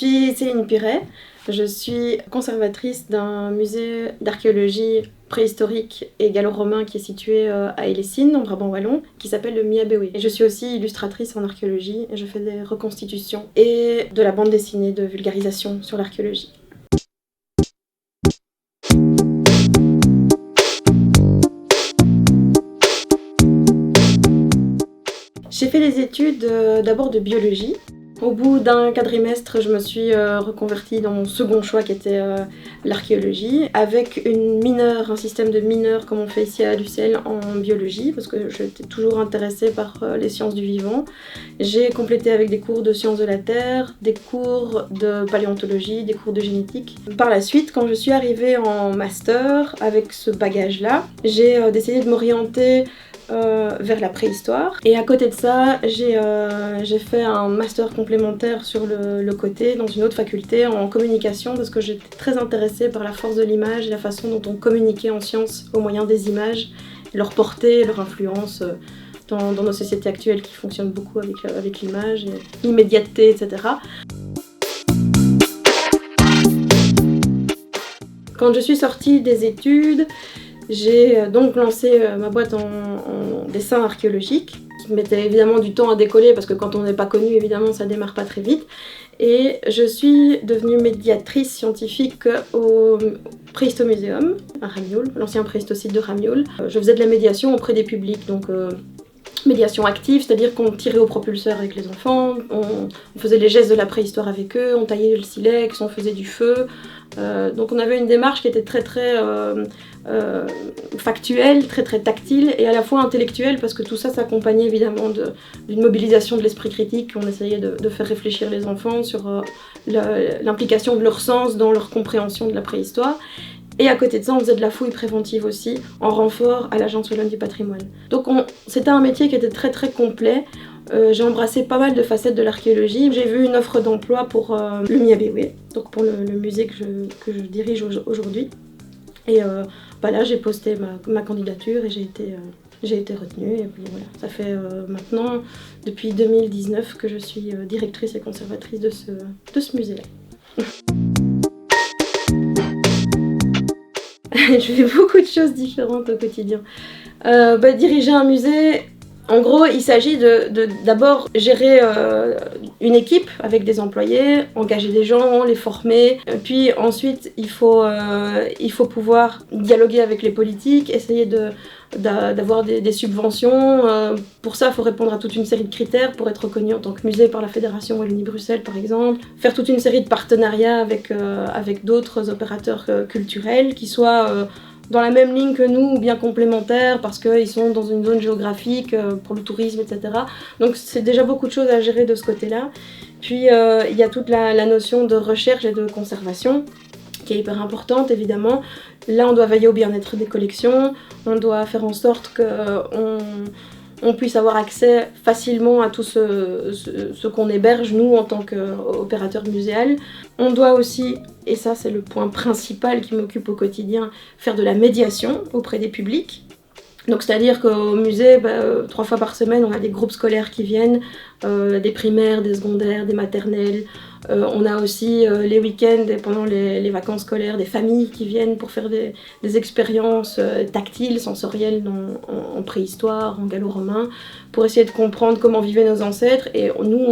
suis Céline Piret, je suis conservatrice d'un musée d'archéologie préhistorique et gallo-romain qui est situé à Hellessine, en Brabant wallon, qui s'appelle le Miabewe. Et je suis aussi illustratrice en archéologie et je fais des reconstitutions et de la bande dessinée de vulgarisation sur l'archéologie. J'ai fait des études d'abord de biologie. Au bout d'un quadrimestre, je me suis reconvertie dans mon second choix qui était l'archéologie, avec un système de mineur comme on fait ici à l'UCL en biologie, parce que j'étais toujours intéressée par les sciences du vivant. J'ai complété avec des cours de sciences de la Terre, des cours de paléontologie, des cours de génétique. Par la suite, quand je suis arrivée en master avec ce bagage-là, j'ai décidé de m'orienter vers la préhistoire. Et à côté de ça, j'ai fait un master complémentaire sur le côté dans une autre faculté en communication parce que j'étais très intéressée par la force de l'image et la façon dont on communiquait en sciences au moyen des images, leur portée, leur influence dans nos sociétés actuelles qui fonctionnent beaucoup avec l'image, l'immédiateté, etc. Quand je suis sortie des études, j'ai donc lancé ma boîte en dessin archéologique, qui mettait évidemment du temps à décoller parce que quand on n'est pas connu, évidemment, ça démarre pas très vite. Et je suis devenue médiatrice scientifique au Préhistomuséum à Ramioul, l'ancien préhistosite de Ramioul. Je faisais de la médiation auprès des publics, donc médiation active, c'est-à-dire qu'on tirait au propulseur avec les enfants, on faisait les gestes de la préhistoire avec eux, on taillait le silex, on faisait du feu. Donc on avait une démarche qui était très factuelle, très tactile et à la fois intellectuelle parce que tout ça s'accompagnait évidemment d'une mobilisation de l'esprit critique. On essayait de faire réfléchir les enfants sur l'implication de leur sens dans leur compréhension de la préhistoire. Et à côté de ça, on faisait de la fouille préventive aussi, en renfort à l'Agence wallonne du patrimoine. Donc c'était un métier qui était très complet. J'ai embrassé pas mal de facettes de l'archéologie. J'ai vu une offre d'emploi pour le Miabewe, donc pour le musée que je dirige aujourd'hui. Et là, j'ai posté ma candidature et j'ai été retenue. Et puis voilà, ça fait maintenant, depuis 2019, que je suis directrice et conservatrice de ce musée-là. Je fais beaucoup de choses différentes au quotidien. Diriger un musée, en gros, il s'agit d'abord gérer une équipe avec des employés, engager des gens, les former. Puis ensuite, il faut pouvoir dialoguer avec les politiques, essayer d'avoir des subventions. Pour ça, il faut répondre à toute une série de critères pour être reconnu en tant que musée par la Fédération Wallonie-Bruxelles, par exemple. Faire toute une série de partenariats avec d'autres opérateurs culturels qui soient dans la même ligne que nous ou bien complémentaires parce qu'ils sont dans une zone géographique pour le tourisme, etc. Donc c'est déjà beaucoup de choses à gérer de ce côté-là. Puis il y a toute la notion de recherche et de conservation qui est hyper importante évidemment. Là on doit veiller au bien-être des collections, on doit faire en sorte qu'on puisse avoir accès facilement à tout ce qu'on héberge, nous, en tant qu'opérateur muséal. On doit aussi, et ça c'est le point principal qui m'occupe au quotidien, faire de la médiation auprès des publics. Donc c'est-à-dire qu'au musée, 3 fois par semaine, on a des groupes scolaires qui viennent, des primaires, des secondaires, des maternelles. On a aussi les week-ends et pendant les vacances scolaires, des familles qui viennent pour faire des expériences tactiles, sensorielles en préhistoire, en gallo-romain, pour essayer de comprendre comment vivaient nos ancêtres. Et nous,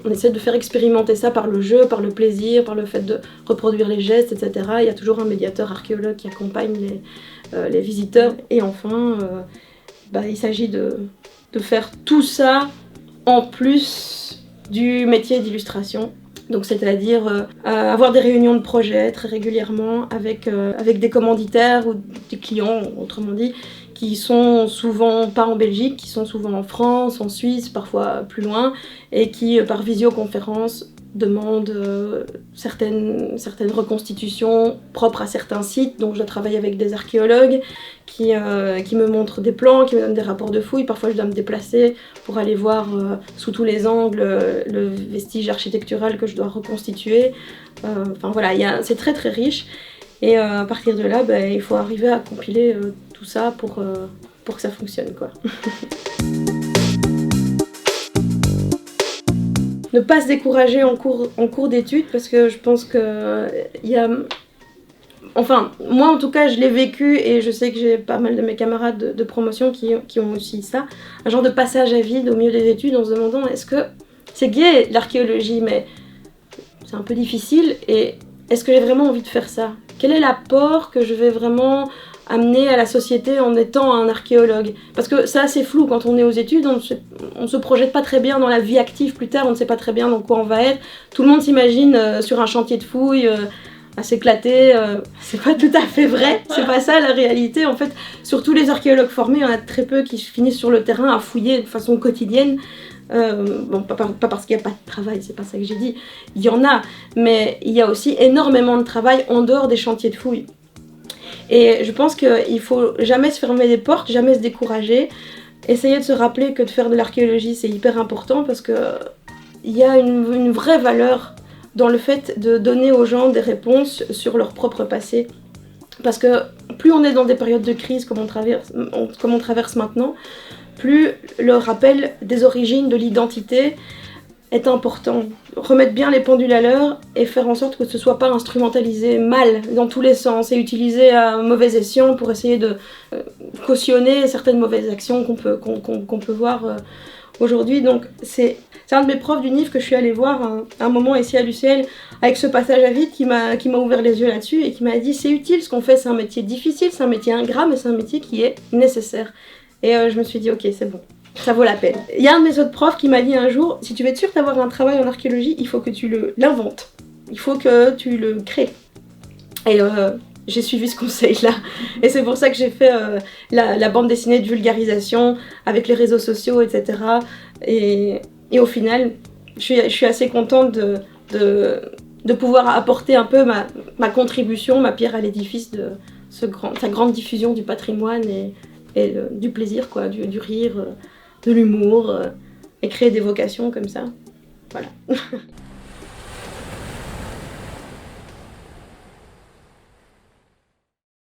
on essaie de faire expérimenter ça par le jeu, par le plaisir, par le fait de reproduire les gestes, etc. Il y a toujours un médiateur archéologue qui accompagne les visiteurs. Et enfin, il s'agit de faire tout ça en plus du métier d'illustration. Donc c'est-à-dire avoir des réunions de projet très régulièrement avec des commanditaires ou des clients, autrement dit, qui sont souvent pas en Belgique, qui sont souvent en France, en Suisse, parfois plus loin, et qui par visioconférence demandent certaines reconstitutions propres à certains sites. Donc je travaille avec des archéologues qui me montrent des plans, qui me donnent des rapports de fouilles. Parfois je dois me déplacer pour aller voir sous tous les angles le vestige architectural que je dois reconstituer. C'est très riche. Et à partir de là, il faut arriver à compiler tout ça pour que ça fonctionne, quoi. ne pas se décourager en cours d'études, parce que je pense que il y a... Enfin, moi en tout cas, je l'ai vécu et je sais que j'ai pas mal de mes camarades de promotion qui ont aussi ça. Un genre de passage à vide au milieu des études en se demandant est-ce que c'est gay l'archéologie, mais c'est un peu difficile et est-ce que j'ai vraiment envie de faire ça? Quel est l'apport que je vais vraiment amener à la société en étant un archéologue? Parce que c'est assez flou quand on est aux études, on se projette pas très bien dans la vie active plus tard, on ne sait pas très bien dans quoi on va être. Tout le monde s'imagine sur un chantier de fouilles, à s'éclater, c'est pas tout à fait vrai, c'est pas ça la réalité. En fait, surtout les archéologues formés, il y en a très peu qui finissent sur le terrain à fouiller de façon quotidienne. Bon, pas parce qu'il n'y a pas de travail, c'est pas ça que j'ai dit, il y en a, mais il y a aussi énormément de travail en dehors des chantiers de fouilles. Et je pense qu'il faut jamais se fermer des portes, jamais se décourager, essayer de se rappeler que de faire de l'archéologie c'est hyper important parce que il y a une vraie valeur dans le fait de donner aux gens des réponses sur leur propre passé. Parce que plus on est dans des périodes de crise comme on traverse maintenant, plus le rappel des origines, de l'identité est important. Remettre bien les pendules à l'heure et faire en sorte que ce soit pas instrumentalisé mal dans tous les sens et utilisé à mauvais escient pour essayer de cautionner certaines mauvaises actions qu'on peut voir aujourd'hui. Donc c'est un de mes profs du NIF que je suis allée voir un moment ici à l'UCL avec ce passage à vide qui m'a ouvert les yeux là-dessus et qui m'a dit c'est utile ce qu'on fait, c'est un métier difficile, c'est un métier ingrat, mais c'est un métier qui est nécessaire. Et je me suis dit ok, c'est bon, ça vaut la peine. Il y a un de mes autres profs qui m'a dit un jour, si tu veux être sûr d'avoir un travail en archéologie, il faut que tu l'inventes, il faut que tu le crées. Et j'ai suivi ce conseil-là. Et c'est pour ça que j'ai fait la bande dessinée de vulgarisation avec les réseaux sociaux, etc. Et au final, je suis assez contente de pouvoir apporter un peu ma contribution, ma pierre à l'édifice de sa grande diffusion du patrimoine et du plaisir, quoi, du rire, de l'humour, et créer des vocations comme ça. Voilà.